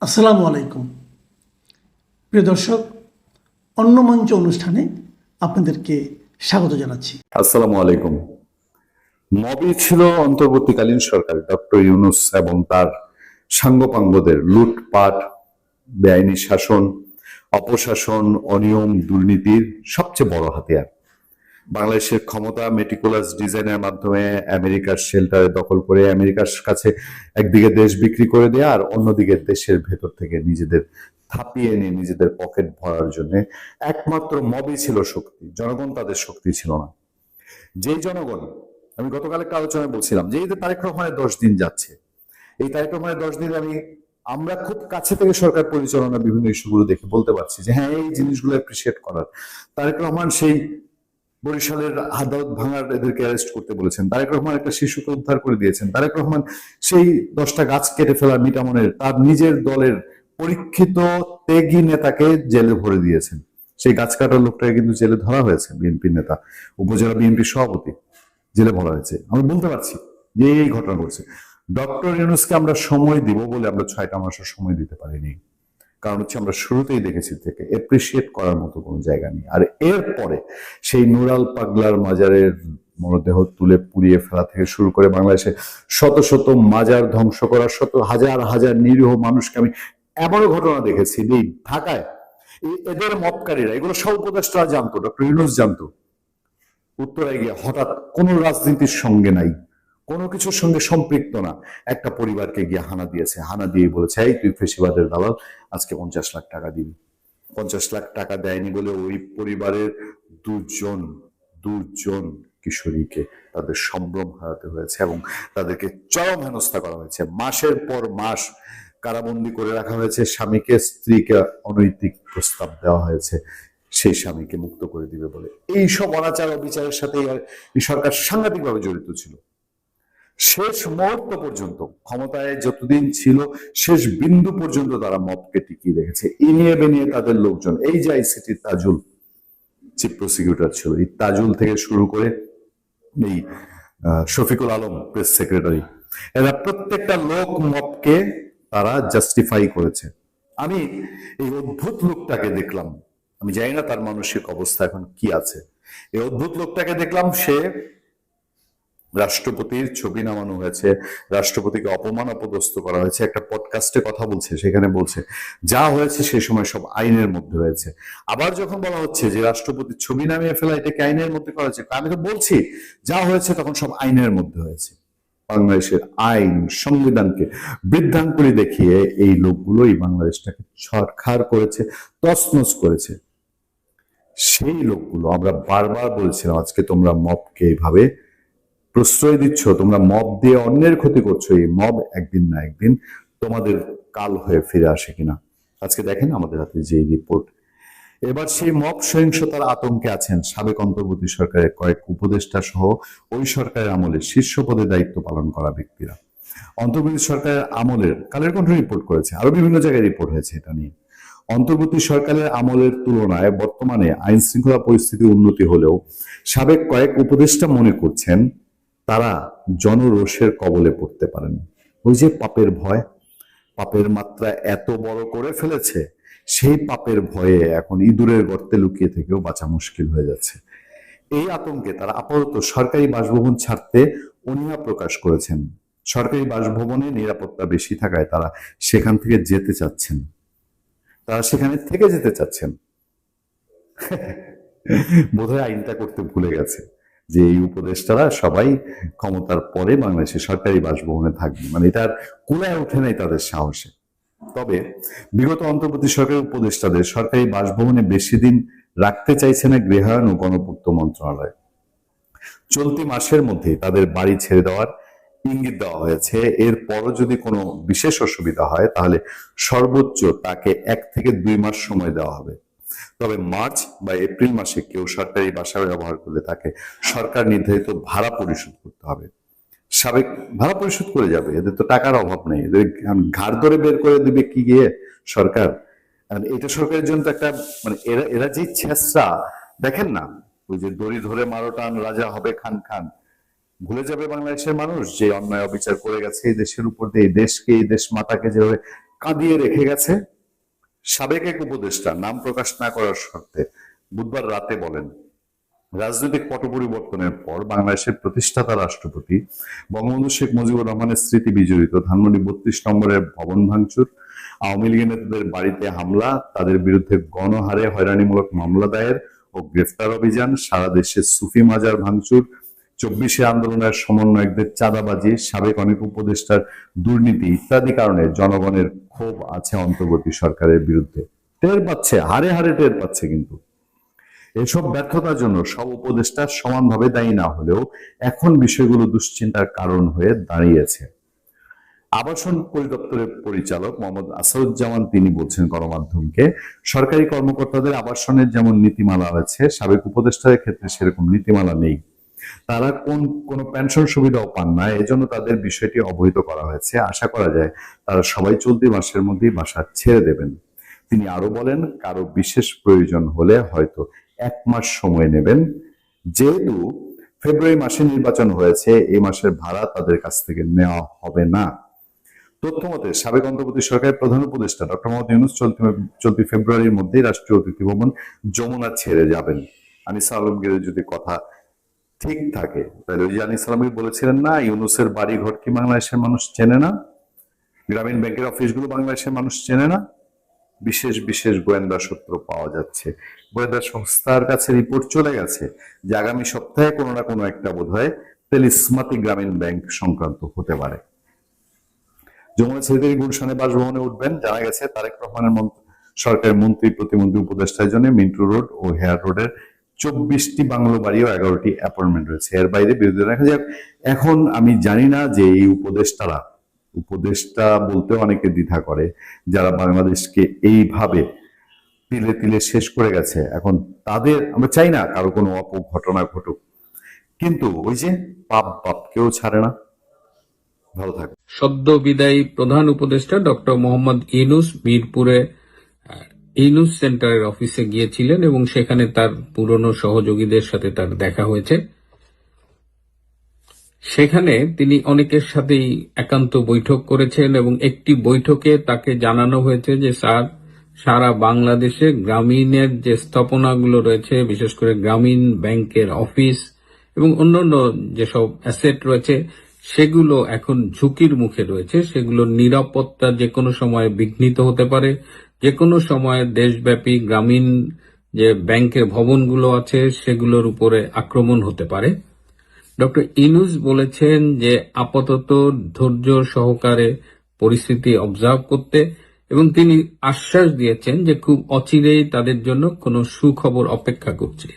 আসসালামু আলাইকুম প্রিয় দর্শক, অন্য মঞ্চ অনুষ্ঠানে আপনাদেরকে স্বাগত জানাচ্ছি। আসসালামু আলাইকুম। মবই ছিল অন্তর্বর্তীকালীন সরকার ডক্টর ইউনূস এবং তার সাঙ্গপাঙ্গদের লুটপাট, বেআইনি শাসন, অপশাসন, অনিয়ম, দুর্নীতির সবচেয়ে বড় হাতিয়ার। বাংলাদেশের ক্ষমতা মেটিকুলাস ডিজাইনের মাধ্যমে আমেরিকার শেল্টারে দখল করে আমেরিকার কাছে একদিকে দেশ বিক্রি করে দেয়া আর অন্যদিকে দেশের ভেতর থেকে নিজেদের থাপিয়ে নিয়ে নিজেদের পকেট ভরার জন্য একমাত্র মবই ছিল শক্তি, জনগণ তাদের শক্তি ছিল না। যেই জনগণ, আমি গতকাল একটা আলোচনায় বলছিলাম যে এই যে তারেক রহমানের 10 দিন যাচ্ছে, এই তারেক রহমানের 10 দিন আমরা খুব কাছে থেকে সরকার পরিচালনা বিভিন্ন ইস্যুগুলো দেখে বলতে পারছি যে হ্যাঁ, এই জিনিসগুলো অ্যাপ্রিসিয়েট করার। তারেক রহমান সেই বরিশালের আদালত ভাঙার এদেরকে অ্যারেস্ট করতে বলেছেন, তারেক রহমান একটা শিশুকে উদ্ধার করে দিয়েছেন, তারেক রহমান সেই 10টা গাছ কেটে ফেলা মিটামনের তার নিজের দলের পরীক্ষিত ত্যাগী নেতাকে জেলে ভরে দিয়েছেন। সেই গাছ কাটার লোকটাকে কিন্তু জেলে ধরা হয়েছে, বিএনপি নেতা, উপজেলা বিএনপি সভাপতি জেলে ভরা হয়েছে। আমি বলতে পারছি যে এই ঘটনা ঘটছে। ডক্টর ইউনূসকে আমরা সময় দিব বলে আমরা 6টা মাসের সময় দিতে পারিনি, কারণ হচ্ছে আমরা শুরুতেই দেখেছি থেকে এপ্রিসিয়েট করার মতো কোনো জায়গা নেই। আর এরপরে সেই নুরাল পাগলার মাজারের মরদেহ তুলে পুড়িয়ে ফেলা থেকে শুরু করে বাংলাদেশে শত শত মাজার ধ্বংস করা, শত হাজার হাজার নিরীহ মানুষকে আমি এমনও ঘটনা দেখেছি যে ঢাকায় এদের মতকারীরা, এগুলো সব উপদেষ্টারা জানতো, ডক্টর ইউনূস জানতো, উত্তরায় গিয়ে হঠাৎ কোন রাজনীতির সঙ্গে নাই, কোনো কিছুর সঙ্গে সম্পৃক্ত না, একটা পরিবারকে গিয়ে হানা দিয়েছে, হানা দিয়ে বলেছে এই তুই ফেসিবাদের দালাল, আজকে 50 লাখ টাকা দিবি। 50 লাখ টাকা দেয়নি বলে ওই পরিবারের দুজন দুজন কিশোরীকে তাদের সম্ভ্রম হারাতে হয়েছে এবং তাদেরকে চরম হেনস্থা করা হয়েছে। মাসের পর মাস কারাবন্দি করে রাখা হয়েছে, স্বামীকে স্ত্রীকে অনৈতিক প্রস্তাব দেওয়া হয়েছে সেই স্বামীকে মুক্ত করে দিবে বলে। এইসব অনাচার অবিচারের সাথে এই সরকার সাংঘাতিকভাবে জড়িত ছিল। শেষ মুহূর্ত পর্যন্ত ক্ষমতায় যতদিন ছিল শেষ বিন্দু পর্যন্ত তারা মবকে টিকিয়ে রেখেছে, ইনিয়ে বেনিয়ে তাদের লোকজন। এই যে আইসিটি তাজুল চিফ প্রসিকিউটর ছিল, এই তাজুল থেকে শুরু করে এই শফিকুল আলম প্রেস সেক্রেটারি, এরা প্রত্যেকটা লোক মবকে তারা জাস্টিফাই করেছে। আমি এই অদ্ভুত লোকটাকে দেখলাম, আমি জানি না তার মানসিক অবস্থা এখন কি আছে। এই অদ্ভুত লোকটাকে দেখলাম, সে রাষ্ট্রপতির ছবি নামানো হয়েছে, রাষ্ট্রপতিকে অপমান অপদস্থ করা হয়েছে, একটা পডকাস্টে কথা বলছে, সেখানে বলছে যা হয়েছে সেই সময় সব আইনের মধ্যে হয়েছে। আবার যখন বলা হচ্ছে যে রাষ্ট্রপতির ছবি নামিয়ে ফেলা এটাকে আইনের মধ্যে করা হয়েছে, আমি তো বলছি যা হয়েছে তখন সব আইনের মধ্যে হয়েছে। বাংলাদেশের আইন সংবিধানকে বৃদ্ধাঙ্গুলি দেখিয়ে এই লোকগুলোই বাংলাদেশটাকে ছরখার করেছে, তছনছ করেছে। সেই লোকগুলো আমরা বারবার বলছিলাম আজকে তোমরা মবকে এইভাবে প্রশ্রয় দিচ্ছ, তোমরা মব দিয়ে অন্যের ক্ষতি করছো, এই মব একদিন না একদিন তোমাদের কাল হয়ে ফিরে আসে কিনা। আজকে দেখেন আমাদের হাতে যে রিপোর্ট। এবার সেই মব সহিংসতার আতঙ্কে আছেন সাবেক অন্তর্বর্তী সরকারের কয়েক উপদেষ্টা সহ ওই সরকারের আমলে শীর্ষ পদে দায়িত্ব পালন করা ব্যক্তিরা। অন্তর্বর্তী সরকারের আমলের কালের কণ্ঠ রিপোর্ট করেছে, আরো বিভিন্ন জায়গায় রিপোর্ট হয়েছে এটা নিয়ে। অন্তর্বর্তী সরকারের আমলের তুলনায় বর্তমানে আইন শৃঙ্খলা পরিস্থিতি উন্নতি হলেও সাবেক কয়েক উপদেষ্টা মনে করছেন তারা জনরোষের কবলে পড়তে পারেন। ওই যে পাপের ভয়, পাপের মাত্রা এত বড় করে ফেলেছে, সেই পাপের ভয়ে এখন ইঁদুরের গর্তে লুকিয়ে থেকেও বাঁচা মুশকিল হয়ে যাচ্ছে। এই আতঙ্কে তারা আপাতত সরকারি বাসভবন ছাড়তে অনীহা প্রকাশ করেছেন। সরকারি বাসভবনে নিরাপত্তা বেশি থাকায় তারা সেখান থেকে যেতে চাচ্ছেন, তারা সেখানে থেকে যেতে চাচ্ছেন। বোধহয় আইনটা করতে ভুলে গেছে যে এই উপদেষ্টারা সবাই ক্ষমতার পরে বাংলাদেশের সরকারি বাসভবনে থাকবে, মানে এটার কুলায় ওঠে নাই তাদের সাহসে। তবে বিগত অন্তর্বর্তী সরকারের উপদেষ্টাদের সরকারি বাসভবনে বেশি দিন রাখতে চাইছে না গৃহায়ন ও গণপূর্ত মন্ত্রণালয়। চলতি মাসের মধ্যে তাদের বাড়ি ছেড়ে দেওয়ার ইঙ্গিত দেওয়া হয়েছে। এরপরও যদি কোনো বিশেষ অসুবিধা হয় তাহলে সর্বোচ্চ তাকে 1 থেকে 2 মাস সময় দেওয়া হবে। তবে মার্চ বা এপ্রিল মাসে কেউ সরকারি বাসা ব্যবহার করলে তাকে সরকার নির্ধারিত ভাড়া পরিশোধ করতে হবে। সাবেক ভাড়া পরিশোধ করে যাবে, এদের তো টাকার অভাব নেই, এদের ঘাড় ধরে বের করে দিবে কি গিয়ে সরকার। এটা সরকারের জন্য তো একটা মানে এরা এরা যে ছেঁচড়া, দেখেন না ওই যে দড়ি ধরে মারো টান রাজা হবে খান খান। ভুলে যাবে বাংলাদেশের মানুষ যে অন্যায় অবিচার করে গেছে এই দেশের উপর দিয়ে, এই দেশকে, এই দেশ মাতাকে যেভাবে কাঁদিয়ে রেখে গেছে। সাবেক এক উপদেষ্টা নাম প্রকাশ না করার শর্তে বুধবার রাতে বলেন, রাজনৈতিক পট পরিবর্তনের পর বাংলাদেশের প্রতিষ্ঠাতা রাষ্ট্রপতি বঙ্গবন্ধু শেখ মুজিবুর রহমানের স্মৃতি বিজড়িত ধানমন্ডি 32 নম্বরের ভবন ভাঙচুর, আওয়ামী লীগের নেতাদের বাড়িতে হামলা, তাদের বিরুদ্ধে গণহারে হয়রানিমূলক মামলা দায়ের ও গ্রেফতার অভিযান, সারা দেশে সুফি মাজার ভাঙচুর, 24 আন্দোলনের সমন্বয়কদের চাঁদাবাজি, সাবেক অনেক উপদেষ্টার দুর্নীতি ইত্যাদি কারণে জনগণের ক্ষোভ আছে অন্তর্বর্তী সরকারের বিরুদ্ধে। টের পাচ্ছে, হারে হারে টের পাচ্ছে। কিন্তু এসব ব্যর্থতার জন্য সব উপদেষ্টা সমানভাবে দায়ী না হলেও এখন বিষয়গুলো দুশ্চিন্তার কারণ হয়ে দাঁড়িয়েছে। আবাসন পরিদপ্তরের পরিচালক মোহাম্মদ আসাদুজ্জামান তিনি বলছেন গণমাধ্যমকে, সরকারি কর্মকর্তাদের আবাসনের যেমন নীতিমালা আছে, সাবেক উপদেষ্টাদের ক্ষেত্রে সেরকম নীতিমালা নেই। তারা কোনো পেনশন সুবিধাও পান না, এজন্য তাদের বিষয়টি অবহিত করা হয়েছে। আশা করা যায় তারা সবাই চলতি মাসের মধ্যেই বাসা ছেড়ে দেবেন। তিনি আরো বলেন, কারো বিশেষ প্রয়োজন হলে হয়তো 1 মাস সময় নেবেন। যেহেতু ফেব্রুয়ারি মাসে নির্বাচন হয়েছে, এই মাসের ভাড়া তাদের কাছ থেকে নেওয়া হবে না। তথ্য মতে সাবেক অন্তর্বর্তী সরকারের প্রধান উপদেষ্টা ডক্টর মোহাম্মদ ইউনূস চলতি ফেব্রুয়ারির মধ্যেই রাষ্ট্রীয় অতিথি ভবন যমুনা ছেড়ে যাবেন। আনিসা আলমগীরের যদি কথা ঠিক থাকে তাহলে ওই যে আনিসা আলমগীর বলেছিলেন না, ইউনূসের বাড়ি ঘর কি বাংলাদেশের মানুষ চেনে না, গ্রামীণ ব্যাংকের অফিসগুলো বাংলাদেশের মানুষ চেনে না। বিশেষ বিশেষ গোয়েন্দা সূত্র পাওয়া যাচ্ছে, গোয়েন্দা সংস্থার কাছে রিপোর্ট চলে গেছে যে আগামী সপ্তাহে কোনো না কোনো একটা বোধহয় তেলিসমাতি গ্রামীণ ব্যাংক সংক্রান্ত হতে পারে। যমুনা ছেড়ে গুলশানে বাসভবনে উঠবেন। জানা গেছে তারেক রহমানের সরকারের মন্ত্রী, প্রতিমন্ত্রী, উপদেষ্টার জন্য মিন্টু রোড ও হেয়ার রোডের 24টি বাংলো বাড়ি ও 11টি অ্যাপার্টমেন্ট রয়েছে। এর বাইরে বিরোধী দেখা যাক। এখন আমি জানি না যে এই উপদেষ্টা বলতে অনেকে দ্বিধা করে, যারা বাংলাদেশকে এইভাবে তিলে তিলে শেষ করে গেছে, এখন তাদের আমরা চাই না কারো কোনো অপঘটনা ঘটুক, কিন্তু ওই যে পাপ কেউ ছাড়ে না। ভালো থাকবে। সদ্য বিদায়ী প্রধান উপদেষ্টা ডক্টর মোহাম্মদ ইউনূস মিরপুরে ইউনূস সেন্টারের অফিসে গিয়েছিলেন এবং সেখানে তার পুরনো সহযোগীদের সাথে তার দেখা হয়েছে। সেখানে তিনি অনেকের সাথেই একান্ত বৈঠক করেছেন এবং একটি বৈঠকে তাকে জানানো হয়েছে যে স্যার, সারা বাংলাদেশে গ্রামীণের যে স্থাপনাগুলো রয়েছে, বিশেষ করে গ্রামীণ ব্যাংকের অফিস এবং অন্যান্য যেসব অ্যাসেট রয়েছে, সেগুলো এখন ঝুঁকির মুখে রয়েছে। সেগুলোর নিরাপত্তা যে কোনো সময় বিঘ্নিত হতে পারে, যে কোনো সময় দেশব্যাপী গ্রামীণ যে ব্যাংকের ভবনগুলো আছে সেগুলোর উপরে আক্রমণ হতে পারে। ডক্টর ইউনূস বলেছেন যে আপাতত ধৈর্য সহকারে পরিস্থিতি অবজার্ভ করতে, এবং তিনি আশ্বাস দিয়েছেন যে খুব অচিরেই তাদের জন্য কোনো সুখবর অপেক্ষা করছে।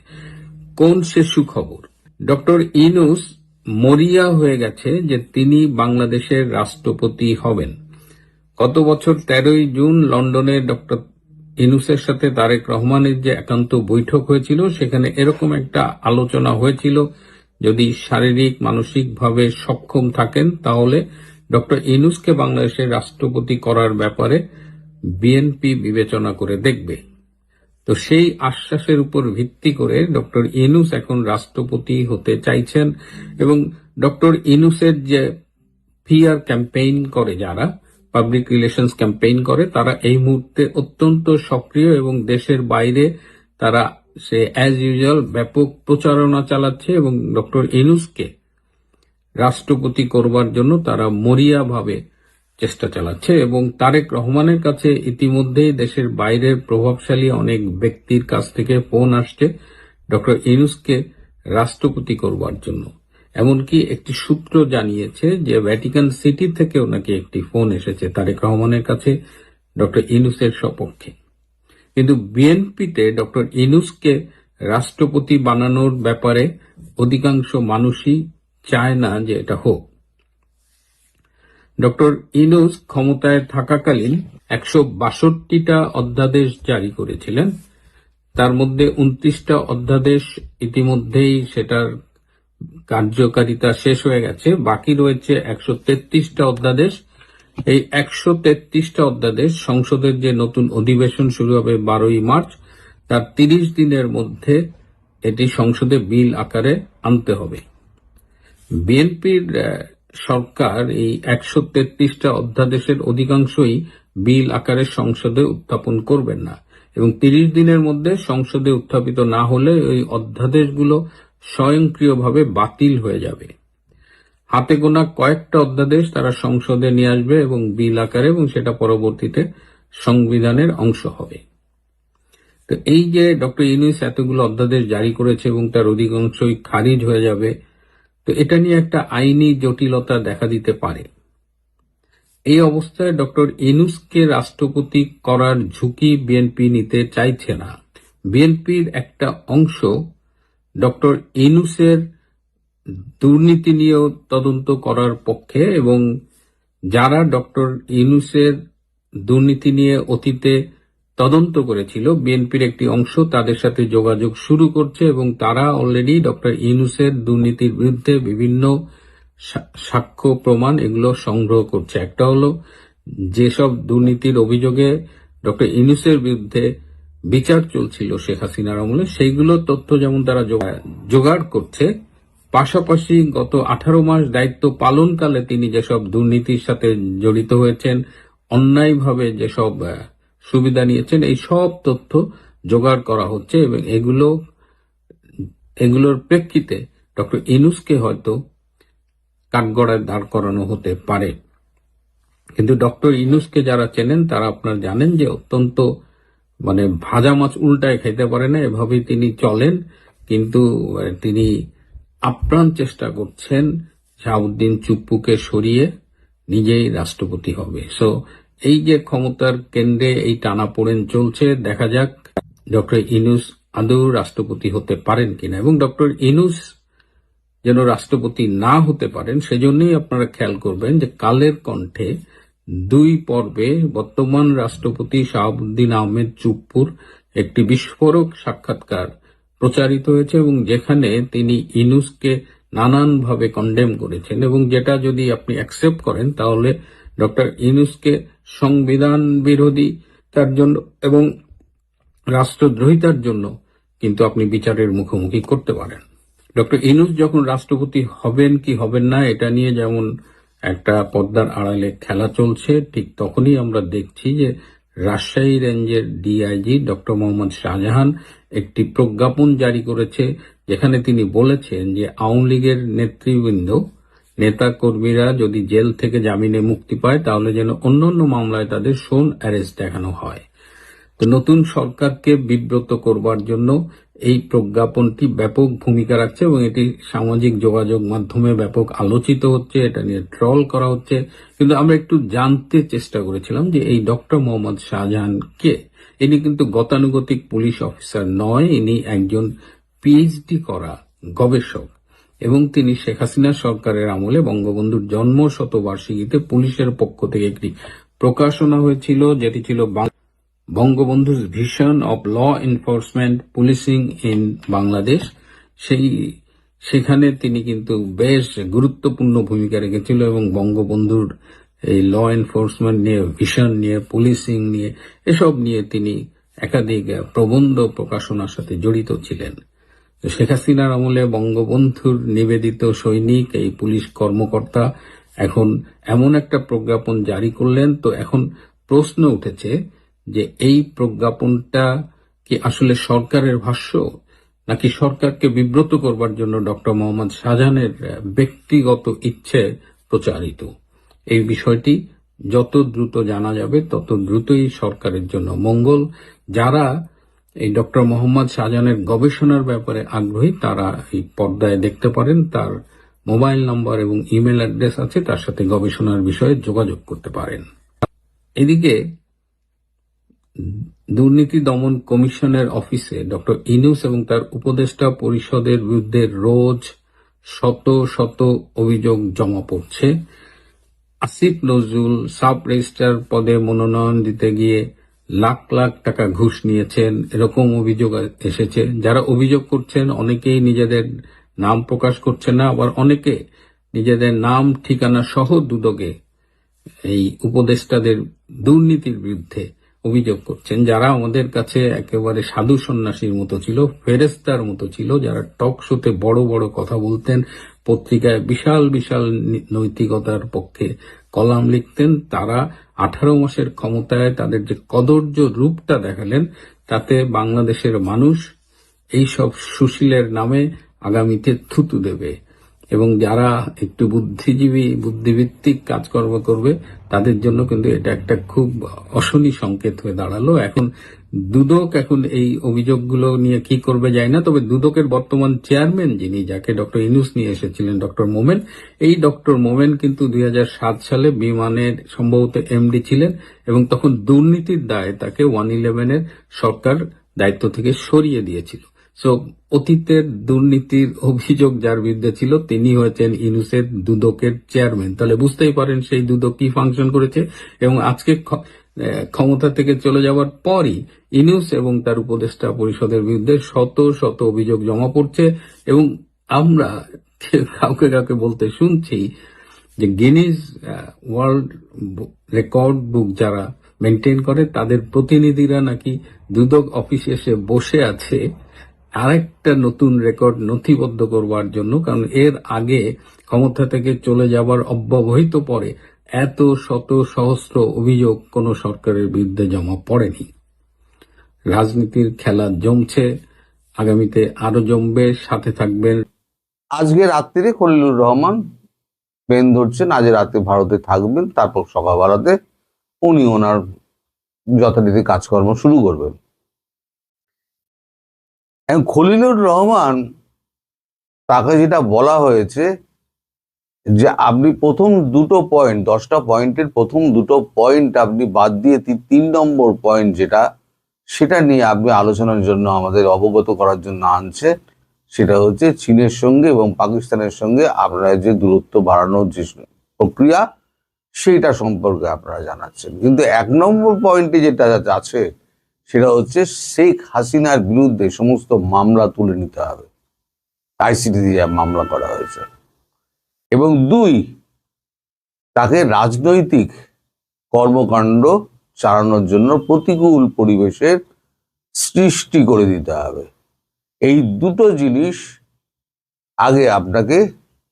কোন সে সুখবর? ডক্টর ইউনূস মরিয়া হয়ে গেছে যে তিনি বাংলাদেশের রাষ্ট্রপতি হবেন। গত বছর 13ই জুন লন্ডনে ডক্টর ইউনূসের সাথে তারেক রহমানের যে একান্ত বৈঠক হয়েছিল, সেখানে এরকম একটা আলোচনা হয়েছিল, যদি শারীরিক মানসিকভাবে সক্ষম থাকেন তাহলে ডক্টর ইউনূসকে বাংলাদেশের রাষ্ট্রপতি করার ব্যাপারে বিএনপি বিবেচনা করে দেখবে। তো সেই আশ্বাসের উপর ভিত্তি করে ডক্টর ইউনূস এখন রাষ্ট্রপতি হতে চাইছেন এবং ডক্টর ইউনূসের যে পিআর ক্যাম্পেইন করে, যারা পাবলিক রিলেশনস ক্যাম্পেইন করে, তারা এই মুহূর্তে অত্যন্ত সক্রিয় এবং দেশের বাইরে তারা সে অ্যাজ ইউজুয়াল ব্যাপক প্রচারণা চালাচ্ছে এবং ডক্টর ইউনূসকে রাষ্ট্রপতি করবার জন্য তারা মরিয়াভাবে চেষ্টা চালাচ্ছে। এবং তারেক রহমানের কাছে ইতিমধ্যেই দেশের বাইরের প্রভাবশালী অনেক ব্যক্তির কাছ থেকে ফোন আসছে ডক্টর ইউনূসকে রাষ্ট্রপতি করবার জন্য। এমনকি একটি সূত্র জানিয়েছে যে ভ্যাটিকান সিটি থেকেও নাকি একটি ফোন এসেছে তারেক রহমানের কাছে ডক্টর ইউনূসের সপক্ষে। কিন্তু বিএনপিতে ডক্টর ইউনূসকে রাষ্ট্রপতি বানানোর ব্যাপারে অধিকাংশ মানুষই চায় না যে এটা হোক। ডক্টর ইউনূস ক্ষমতায় থাকাকালীন 162টা অধ্যাদেশ জারি করেছিলেন। তার মধ্যে 29টা অধ্যাদেশ ইতিমধ্যেই সেটার কার্যকারিতা শেষ হয়ে গেছে, বাকি রয়েছে 133টা অধ্যাদেশ। এই 133টা অধ্যাদেশ সংসদের যে নতুন অধিবেশন শুরু হবে 12ই মার্চ, তার 30 দিনের মধ্যে এটি সংসদে বিল আকারে আনতে হবে। বিএনপির সরকার এই 133টা অধ্যাদেশের অধিকাংশই বিল আকারে সংসদে উত্থাপন করবেন না এবং 30 দিনের মধ্যে সংসদে উত্থাপিত না হলে ওই অধ্যাদেশগুলো স্বয়ংক্রিয়ভাবে বাতিল হয়ে যাবে। হাতে গোনা কয়েকটা অধ্যাদেশ তারা সংসদে নিয়ে আসবে এবং বিল আকারে, এবং সেটা পরবর্তীতে সংবিধানের অংশ হবে। তো এই যে ডক্টর ইউনূস এতগুলো অধ্যাদেশ জারি করেছে এবং তার অধিকাংশই খারিজ হয়ে যাবে, তো এটা নিয়ে একটা আইনি জটিলতা দেখা দিতে পারে। এই অবস্থায় ডক্টর ইউনূসকে রাষ্ট্রপতি করার ঝুঁকি বিএনপি নিতে চাইছে না। বিএনপির একটা অংশ ডক্টর ইউনূসের দুর্নীতি নিয়েও তদন্ত করার পক্ষে, এবং যারা ডক্টর ইউনূসের দুর্নীতি নিয়ে অতীতে তদন্ত করেছিল বিএনপির একটি অংশ তাদের সাথে যোগাযোগ শুরু করছে এবং তারা অলরেডি ডক্টর ইউনূসের দুর্নীতির বিরুদ্ধে বিভিন্ন সাক্ষ্য প্রমাণ এগুলো সংগ্রহ করছে। একটা হলো যেসব দুর্নীতির অভিযোগে ডক্টর ইউনূসের বিরুদ্ধে বিচার চলছিল শেখ হাসিনার আমলে, সেইগুলো তথ্য যেমন তারা জোগাড় করছে, পাশাপাশি গত 18 মাস দায়িত্ব পালনকালে তিনি যেসব দুর্নীতির সাথে জড়িত হয়েছেন, অন্যায়ভাবে যেসব সুবিধা নিয়েছেন, এই সব তথ্য জোগাড় করা হচ্ছে এবং এগুলোর প্রেক্ষিতে ডক্টর ইউনূসকে হয়তো কাঠগড়ায় দাঁড় করানো হতে পারে। কিন্তু ডক্টর ইউনূসকে যারা চেনেন তারা আপনারা জানেন যে অত্যন্ত ভাজা মাছ উল্টায় খাইতে পারে না, এভাবেই তিনি চলেন। কিন্তু তিনি আপ্রাণ চেষ্টা করছেন শাহাবুদ্দিন চুপ্পুকে সরিয়ে নিজেই রাষ্ট্রপতি হবে। সো এই যে ক্ষমতার কেন্দ্রে এই টানাপোড়েন চলছে, দেখা যাক ডক্টর ইউনূস আদৌ রাষ্ট্রপতি হতে পারেন কিনা। এবং ডক্টর ইউনূস যেন রাষ্ট্রপতি না হতে পারেন সেজন্যই আপনারা খেয়াল করবেন যে কালের কণ্ঠে 2 পর্বে বর্তমান রাষ্ট্রপতি শাহাবুদ্দিন আহমেদ চুপ্পুর একটি বিস্ফোরক সাক্ষাৎকার প্রচারিত হয়েছে এবং যেখানে তিনি ইউনূসকে নানানভাবে কন্ডেম করেছেন, এবং যেটা যদি আপনি অ্যাকসেপ্ট করেন তাহলে ডক্টর ইউনূসকে সংবিধান বিরোধী তার জন্য এবং রাষ্ট্রদ্রোহিতার জন্য কিন্তু আপনি বিচারের মুখোমুখি করতে পারেন। ডক্টর ইউনূস যখন রাষ্ট্রপতি হবেন কি হবেন না এটা নিয়ে যেমন একটা পর্দার আড়ালে খেলা চলছে, ঠিক তখনই আমরা দেখছি যে রাজশাহী রেঞ্জের ডিআইজি ডক্টর মোহাম্মদ শাহজাহান একটি প্রজ্ঞাপন জারি করেছে, যেখানে তিনি বলেছেন যে আওয়ামী লীগের নেতৃবৃন্দ নেতা কর্মীরা যদি জেল থেকে জামিনে মুক্তি পায় তাহলে যেন অন্যান্য মামলায় তাদের শোন অ্যারেস্ট দেখানো হয়। তো নতুন সরকারকে বিব্রত করবার জন্য এই প্রজ্ঞাপনটি ব্যাপক ভূমিকা রাখছে এবং এটি সামাজিক যোগাযোগ মাধ্যমে ব্যাপক আলোচিত হচ্ছে, এটা নিয়ে ট্রল করা হচ্ছে। কিন্তু আমরা একটু জানতে চেষ্টা করেছিলাম যে এই ডক্টর মোহাম্মদ শাহজাহান কে। ইনি কিন্তু গতানুগতিক পুলিশ অফিসার নয়, ইনি একজন পিএইচডি করা গবেষক এবং তিনি শেখ হাসিনা সরকারের আমলে বঙ্গবন্ধুর জন্ম শতবার্ষিকীতে পুলিশের পক্ষ থেকে একটি প্রকাশনা হয়েছিল, যেটি ছিল Bangabandhu's vision of law enforcement policing in Bangladesh. সেখানে তিনি কিন্তু বেশ গুরুত্বপূর্ণ ভূমিকা রেখেছিল এবং বঙ্গবন্ধুর এই ল এনফোর্সমেন্ট নিয়ে, ভিশন নিয়ে, পুলিশিং নিয়ে, এসব নিয়ে তিনি একাধিক প্রবন্ধ প্রকাশনার সাথে জড়িত ছিলেন। শেখ হাসিনার আমলে বঙ্গবন্ধুর নিবেদিত সৈনিক এই পুলিশ কর্মকর্তা এখন এমন একটা প্রজ্ঞাপন জারি করলেন। তো এখন প্রশ্ন উঠেছে যে এই প্রজ্ঞাপনটা কি আসলে সরকারের ভাষ্য নাকি সরকারকে বিব্রত করবার জন্য ডক্টর মোহাম্মদ শাহজাহানের ব্যক্তিগত ইচ্ছে প্রচারিত। এই বিষয়টি যত দ্রুত জানা যাবে তত দ্রুতই সরকারের জন্য মঙ্গল। যারা এই ডক্টর মোহাম্মদ শাহজাহানের গবেষণার ব্যাপারে আগ্রহী তারা এই পর্দায় দেখতে পারেন, তার মোবাইল নম্বর এবং ইমেল অ্যাড্রেস আছে, তার সাথে গবেষণার বিষয়ে যোগাযোগ করতে পারেন। এদিকে দুর্নীতি দমন কমিশনের অফিসে ডক্টর ইউনূস এবং তার উপদেষ্টা পরিষদের বিরুদ্ধে রোজ শত শত অভিযোগ জমা পড়ছে। আসিফ নজরুল সাব রেজিস্ট্রার পদে মনোনয়ন দিতে গিয়ে লাখ লাখ টাকা ঘুষ নিয়েছেন, এরকম অভিযোগ এসেছে। যারা অভিযোগ করছেন অনেকেই নিজেদের নাম প্রকাশ করছে না, আবার অনেকে নিজেদের নাম ঠিকানা সহ দুদকে এই উপদেষ্টাদের দুর্নীতির বিরুদ্ধে অভিযোগ করছেন, যারা আমাদের কাছে একেবারে সাধু সন্ন্যাসীর মতো ছিল, ফেরেস্তার মতো ছিল, যারা টক শোতে বড় বড় কথা বলতেন, পত্রিকায় বিশাল বিশাল নৈতিকতার পক্ষে কলাম লিখতেন। তারা 18 মাসের ক্ষমতায় তাদের যে কদর্য রূপটা দেখালেন, তাতে বাংলাদেশের মানুষ এইসব সুশীলের নামে আগামীতে থুতু দেবে। এবং যারা একটু বুদ্ধিজীবী, বুদ্ধিভিত্তিক কাজকর্ম করবে, তাদের জন্য কিন্তু এটা একটা খুব অশনি সংকেত হয়ে দাঁড়ালো। এখন দুদক এখন এই অভিযোগগুলো নিয়ে কি করবে যায় না, তবে দুদকের বর্তমান চেয়ারম্যান যিনি, যাকে ডক্টর ইউনূস নিয়ে এসেছিলেন, ডক্টর মোমেন, এই ডক্টর মোমেন কিন্তু 2007 সালে বিমানের সম্ভবত এমডি ছিলেন, এবং তখন দুর্নীতির দায়ে তাকে 111-এর সরকার দায়িত্ব থেকে সরিয়ে দিয়েছিল। সো অতীতের দুর্নীতির অভিযোগ যার বিরুদ্ধে ছিল, তিনি হয়েছেন ইউনূসের দুদকের চেয়ারম্যান। তাহলে বুঝতেই পারেন সেই দুদক কি ফাংশন করেছে। এবং আজকে ক্ষমতা থেকে চলে যাওয়ার পরই ইউনূস এবং তার উপদেষ্টা পরিষদের বিরুদ্ধে শত শত অভিযোগ জমা পড়ছে। এবং আমরা কাউকে কাউকে বলতে শুনছি যে গিনিজ ওয়ার্ল্ড রেকর্ড বুক যারা মেনটেন করে, তাদের প্রতিনিধিরা নাকি দুদক অফিসে এসে বসে আছে আরেকটা নতুন রেকর্ড নথিবদ্ধ করবার জন্য। কারণ এর আগে ক্ষমতা থেকে চলে যাবার অব্যবহিত পরে এত শত সহস্র অভিযোগ কোন সরকারের বিরুদ্ধে জমা পড়েনি। রাজনীতির খেলা জমছে, আগামীতে আরো জমবে। সাথে থাকবেন। আজকে রাত্রিরে খলিলুর রহমান প্লেন ধরছেন, আজ রাতে ভারতে থাকবেন, তারপর সকালবেলাতে উনি ওনার যথারীতি কাজকর্ম শুরু করবেন। এখন খলিলুর রহমান, তাকে যেটা বলা হয়েছে যে আপনি প্রথম দুটো পয়েন্ট, 10টা পয়েন্টের প্রথম দুটো পয়েন্ট আপনি বাদ দিয়ে 3 নম্বর পয়েন্ট যেটা, সেটা নিয়ে আপনি আলোচনার জন্য আমাদের অবগত করার জন্য আনছে। সেটা হচ্ছে চীনের সঙ্গে এবং পাকিস্তানের সঙ্গে আপনারা যে দূরত্ব বাড়ানোর যে প্রক্রিয়া, সেইটা সম্পর্কে আপনারা জানাচ্ছেন। কিন্তু 1 নম্বর পয়েন্টে যেটা আছে সেটা হচ্ছে শেখ হাসিনার বিরুদ্ধে সমস্ত মামলা তুলে নিতে হবে। আইসিটি দিয়ে মামলা করা হয়েছে। এবং 2, তাকে রাজনৈতিক কর্মকাণ্ড চালানোর জন্য প্রতিকূল পরিবেশের সৃষ্টি করে দিতে হবে। এই দুটো জিনিস আগে আপনাকে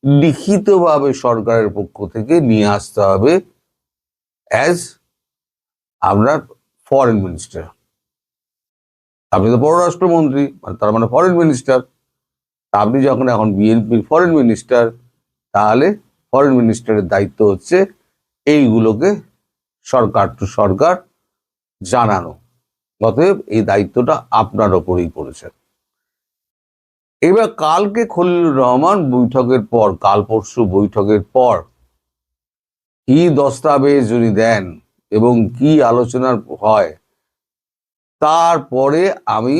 লিখিতভাবে সরকারের পক্ষ থেকে নিয়ে আসতে হবে অ্যাজ আপনার ফরেন মিনিস্টার। আপনি তো পররাষ্ট্রমন্ত্রী, তার মানে ফরেন মিনিস্টার। আপনি যখন এখন বিএনপির ফরেন মিনিস্টার, তাহলে ফরেন মিনিস্টারের দায়িত্ব হচ্ছে এইগুলোকে সরকার টু সরকার জানানো। অতএব এই দায়িত্বটা আপনার ওপরেই পড়েছে। এবার কালকে খলিলুর রহমান বৈঠকের পর, কাল পরশু বৈঠকের পর কি দস্তাবেজ উনি দেন এবং কি আলোচনার হয়, তারপরে আমি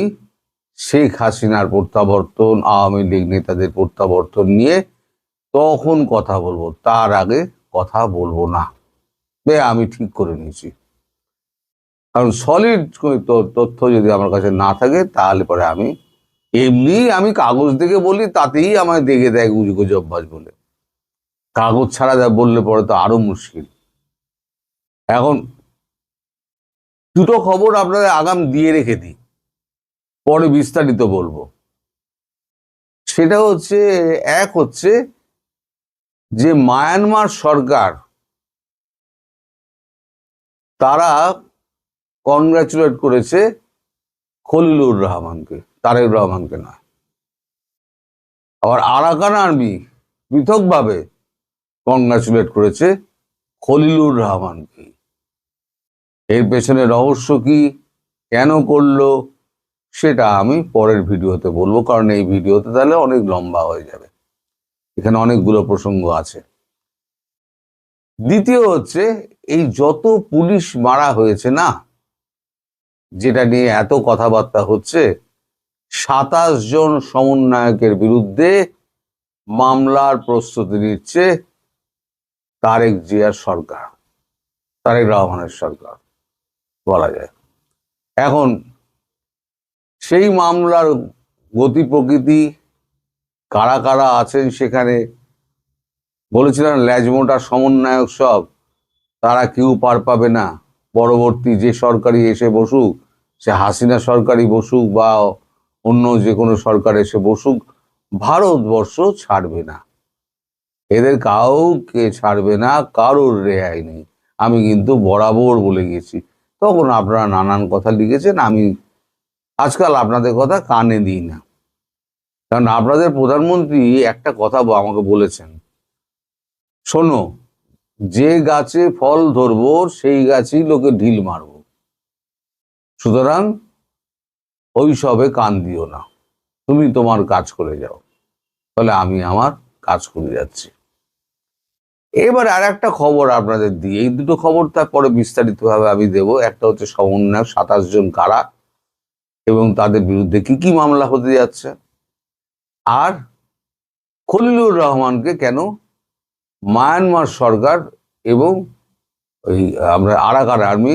শেখ হাসিনার প্রত্যাবর্তন, আওয়ামী লীগ নেতাদের প্রত্যাবর্তন নিয়ে তখন কথা বলবো। তার আগে কথা বলবো না, আমি ঠিক করে নিয়েছি। কারণ সলিড তথ্য যদি আমার কাছে না থাকে, তাহলে পরে আমি কাগজ দেখে বলি, তাতেই আমায় দেখে দেয় গুজববাজ বলে। কাগজ ছাড়া বললে পরে তো আরো মুশকিল। এখন দুটো খবর আপনাদের আগাম দিয়ে রেখে দিই, পরে বিস্তারিত বলবো। সেটা হচ্ছে, এক হচ্ছে যে মায়ানমার সরকার, তারা কনগ্রাচুলেট করেছে খলিলুর রহমানকে, তারেক রহমানকে নয়। আবার আরাকান আর্মি পৃথকভাবে কনগ্রাচুলেট করেছে খলিলুর রহমানকে। এর পেছনে রহস্য কি, কেন করলো, সেটা আমি পরের ভিডিওতে বলবো। কারণ এই ভিডিওতে তাহলে অনেক লম্বা হয়ে যাবে, এখানে অনেকগুলো প্রসঙ্গ আছে। দ্বিতীয় হচ্ছে, এই যত পুলিশ মারা হয়েছে না, যেটা নিয়ে এত কথাবার্তা হচ্ছে, 27 জন সমন্বয়কের বিরুদ্ধে মামলার প্রস্তুতি নিচ্ছে তারেক জিয়ার সরকার, তারেক রহমানের সরকার বলা যায়। এখন সেই মামলার গতি প্রকৃতি, কারা কারা আছেন সেখানে, বলেছিলেন ল্যাজমোটা সমন্বয়ক সব, তারা কেউ পার পাবে না। পরবর্তী যে সরকারি এসে বসুক, সে হাসিনা সরকারি বসুক বা অন্য যে কোনো সরকার এসে বসুক, ভারতবর্ষ ছাড়বে না, এদের কাউকে ছাড়বে না, কারোর রেহাই নেই। আমি কিন্তু বরাবর বলে গেছি। তখন আপনারা নানান কথা লিখেছেন, আমি আজকাল আপনাদের কথা কানে দিই না। কারণ আপনাদের প্রধানমন্ত্রী একটা কথা আমাকে বলেছেন, শোনো, যে গাছে ফল ধরবো সেই গাছেই লোকে ঢিল মারবো, সুতরাং ওই সবে কান দিও না, তুমি তোমার কাজ করে যাও। তাহলে আমি আমার কাজ করে যাচ্ছি। এবার আর একটা খবর আপনাদের দিই, এই দুটো খবর তারপরে বিস্তারিতভাবে আমি দেব। একটা হচ্ছে সমন্বয়ক 27 জন কারা এবং তাদের বিরুদ্ধে কি কি মামলা হতে যাচ্ছে, আর খলিলুর রহমানকে কেন মায়ানমার সরকার এবং ওই আমরা আরাকান আর্মি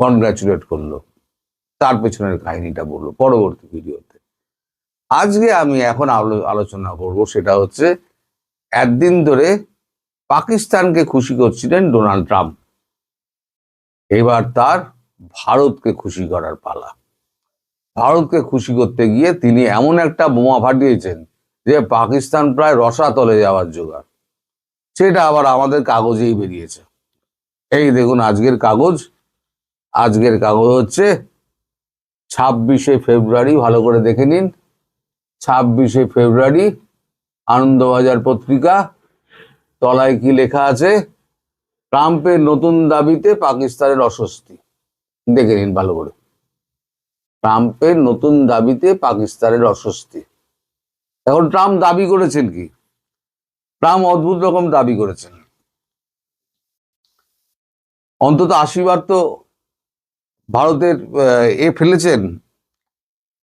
কনগ্রাচুলেট করলো, তার পেছনের কাহিনীটা বলবো পরবর্তী ভিডিওতে। আজকে আমি এখন আলোচনা করব সেটা হচ্ছে, একদিন ধরে পাকিস্তানকে খুশি করছিলেন ডোনাল্ড ট্রাম্প, এবার তার ভারতকে খুশি করার পালা। ভারতকে খুশি করতে গিয়ে তিনি এমন একটা বোমা ফাটিয়েছেন যে পাকিস্তান প্রায় রসাতলে যাওয়ার জোগাড়। সেটা আবার আমাদের কাগজেই বেরিয়েছে। এই দেখুন আজকের কাগজ। আজকের কাগজ হচ্ছে 26শে ফেব্রুয়ারি, ভালো করে দেখে নিন। 26শে ফেব্রুয়ারি, আনন্দবাজার পত্রিকা। তলায় কি লেখা আছে? ট্রাম্পের নতুন দাবিতে পাকিস্তানের অস্বস্তি। দেখে নিন ভালো করে। ট্রাম্পের নতুন দাবিতে পাকিস্তানের অস্বস্তি। এখন ট্রাম্প দাবি করেছেন কি? ট্রাম্প অদ্ভুত রকম দাবি করেছেন। অন্তত 80 বার তো ভারতের ফেলেছেন,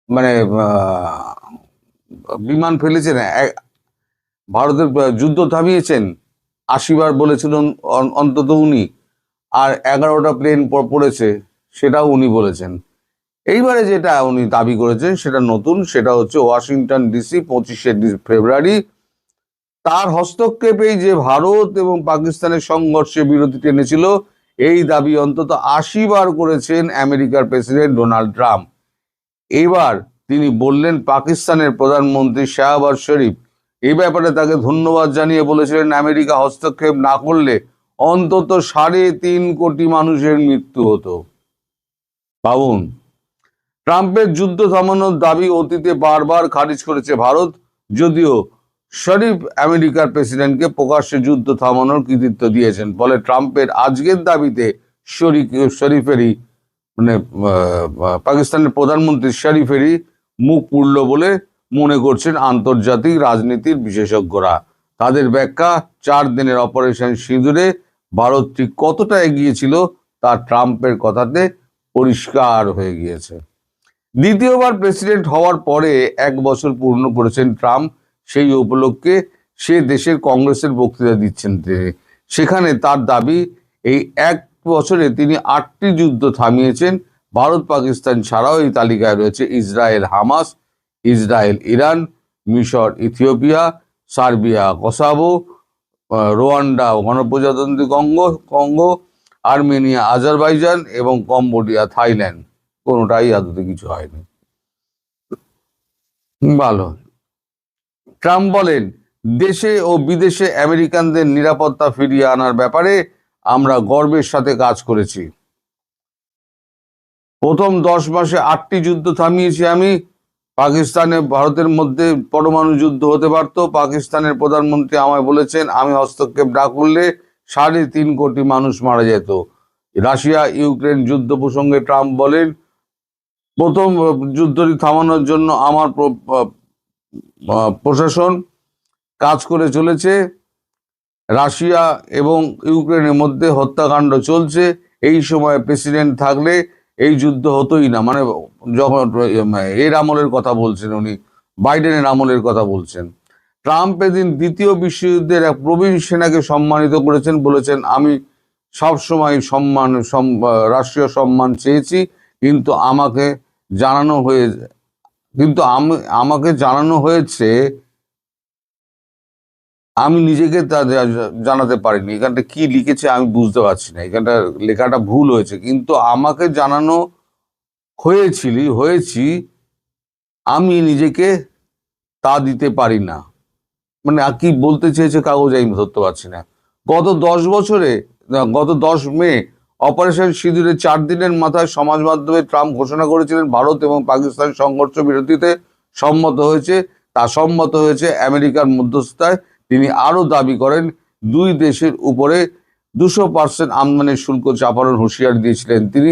মানে বিমান ফেলেছেন, ভারতের যুদ্ধ থামিয়েছেন। 80 বার বলেছিলেন অন্তত উনি, আর 11টা প্লেন পড়েছে, সেটাও উনি বলেছেন। এইবারে যেটা উনি দাবি করেছেন সেটা নতুন, সেটা হচ্ছে ওয়াশিংটন ডিসি 25শে ফেব্রুয়ারি তার হস্তক্ষেপেই যে ভারত এবং পাকিস্তানের সংঘর্ষে বিরতি টেনেছিল, এই দাবি অন্তত 80 বার করেছেন আমেরিকার প্রেসিডেন্ট ডোনাল্ড ট্রাম্প। এবার তিনি বললেন, পাকিস্তানের প্রধানমন্ত্রী শাহবাজ শরীফ এই ব্যাপারে তাকে ধন্যবাদ জানিয়ে বলেছিলেন, আমেরিকা হস্তক্ষেপ না করলে অন্তত 3.5 কোটি মানুষের মৃত্যু হতো। ভাবুন, ট্রাম্পের যুদ্ধ থামানোর দাবি অতীতে বারবার খারিজ করেছে ভারত, যদিও শরীফ আমেরিকার প্রেসিডেন্টকে প্রকাশ্যে যুদ্ধ থামানোর কৃতিত্ব দিয়েছেন। ফলে ট্রাম্পের আজকের দাবিতে শরীফেরই মানে পাকিস্তানের প্রধানমন্ত্রী শরীফেরই মুখ পুড়ল বলে মনে করছেন আন্তর্জাতিক রাজনীতির বিশেষজ্ঞরা। তাদের ব্যাখ্যা, 4 দিনের অপারেশন সিঁদুরে ভারত ঠিক কতটা এগিয়েছিল তা ট্রাম্পের কথাতে পরিষ্কার হয়ে গিয়েছে। দ্বিতীয়বার প্রেসিডেন্ট হওয়ার পরে 1 বছর পূর্ণ করেছেন ট্রাম্প। সেই উপলক্ষে সে দেশের কংগ্রেসের বক্তৃতা দিচ্ছেন তিনি। সেখানে তার দাবি, এই 1 বছরে তিনি 8টি যুদ্ধ থামিয়েছেন। ভারত পাকিস্তান ছাড়াও এই তালিকায় রয়েছে ইসরায়েল হামাস, ইসরায়েল ইরান, মিশর ইথিওপিয়া, সার্বিয়া কসাভো, রোয়ান্ডা গণপ্রজাতন্ত্রী কঙ্গো, আর্মেনিয়া আজারবাইজান এবং কম্বোডিয়া থাইল্যান্ড। কোনোটাই আদতে কিছু হয়নি। ভালো। ট্রাম্প বলেন, দেশে ও বিদেশে আমেরিকানদের নিরাপত্তা ফিরিয়ে আনার ব্যাপারে আমরা গর্বের সাথে কাজ করেছি। প্রথম 10 মাসে 8টি যুদ্ধ থামিয়েছি আমি। পাকিস্তানে ভারতের মধ্যে পরমাণু যুদ্ধ হতে পারত। পাকিস্তানের প্রধানমন্ত্রী আমায় বলেছেন, আমি হস্তক্ষেপ না করলে 3.5 কোটি মানুষ মারা যেত। রাশিয়া ইউক্রেন যুদ্ধ প্রসঙ্গে ট্রাম্প বলেন, প্রথম যুদ্ধটি থামানোর জন্য আমার প্রশাসন কাজ করে চলেছে। রাশিয়া এবং ইউক্রেনের মধ্যে হত্যাকাণ্ড চলছে। এই সময় প্রেসিডেন্ট থাকলে এই যুদ্ধ হতোই না। মানে যখন এর আমলের কথা বলছেন উনি, বাইডেনের আমলের কথা বলছেন। ট্রাম্প এদিন দ্বিতীয় বিশ্বযুদ্ধের এক প্রবীণ সেনাকে সম্মানিত করেছেন, বলেছেন, আমি সবসময় রাষ্ট্রীয় সম্মান চেয়েছি, কিন্তু আমাকে জানানো হয়েছে আমি নিজেকে তা জানাতে পারিনি। এখানটা কি লিখেছে আমি বুঝতে পারছি না, এখানটা লেখাটা ভুল হয়েছে। কিন্তু আমাকে জানানো হয়েছি আমি নিজেকে তা দিতে পারি না। মানে কি বলতে চেয়েছে কাগজ আমি ধরতে পারছি না। গত 10 বছরে গত 10 মে অপারেশন সিঁদুরের 4 দিনের মাথায় সমাজ মাধ্যমে ট্রাম্প ঘোষণা করেছিলেন ভারত এবং পাকিস্তান সংঘর্ষ বিরতিতে সম্মত হয়েছে আমেরিকার মধ্যস্থতায়। তিনি আরো দাবি করেন দুই দেশের উপরে 200% আমদানির শুল্ক চাপানোর হুঁশিয়ারি দিয়েছিলেন তিনি।